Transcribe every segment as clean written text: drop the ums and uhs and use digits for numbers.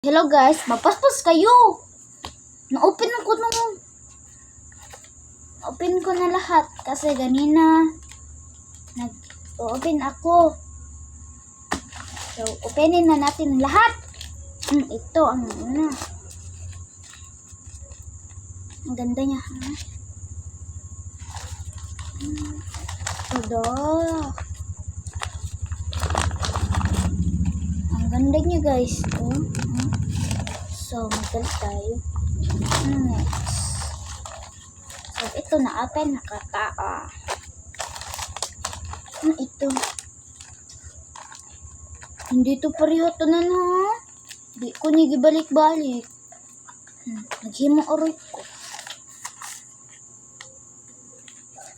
Hello guys, mapaspas kayo. Na-open ko na lahat kasi ganina nag-open ako. So, openin na natin lahat. Ito ang ang ganda niya. Ito. Ang ganda niya guys. So, magalit tayo. Next. So, ito na open nakataa. Ito. Hindi to pareho to na no. Di ko ni gibalik-balik. Naghimo oroy ko.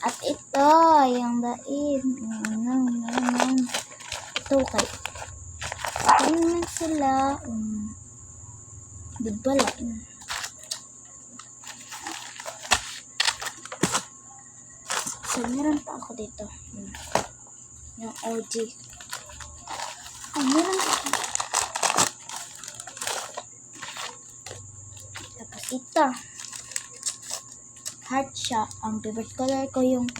At ito, yung daig. Ito kay. Ano naman sila? Digbala. So, meron pa ako dito. Yung OG. Meron pa ako. Tapos ito. Heart siya. Ang favorite color ko yung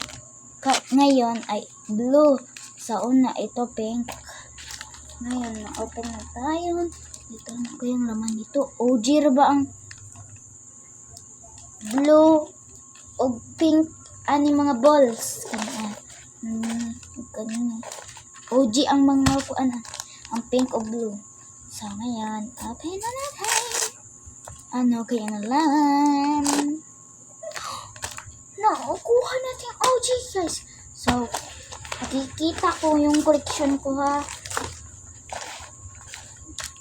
ngayon ay blue. Sa una, ito pink. Ngayon, na-open na tayo. Dito na ko yung laman dito. OG ba ang blue o pink ani mga balls. Ganun. OG ang mga ang pink o blue. So, ngayon, open na natin. Ano kaya na lang? Kuha natin yung OG guys. So, makikita ko yung collection ko ha.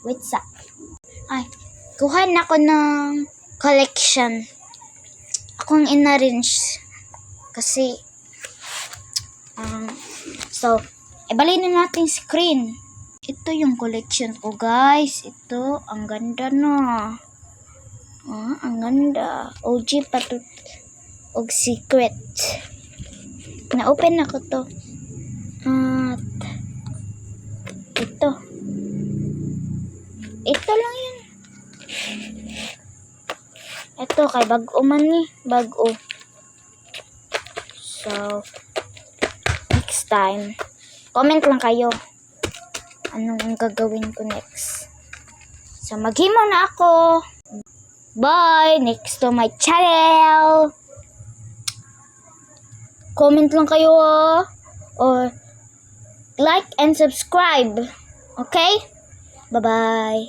Wait sa. Kuha na ko ng collection. Akong in-arrange. Kasi, so, ibalin na natin screen. Ito yung collection ko guys. Ito, ang ganda na. Ang ganda. OG patut og secret. Na-open na ko to. At ito lang yun. Ito kay bago man ni. Bago. So, next time, comment lang kayo. Anong gagawin ko next. So, maghimo na ako. Bye! Next to my channel. Comment lang kayo or like and subscribe. Okay? Bye-bye.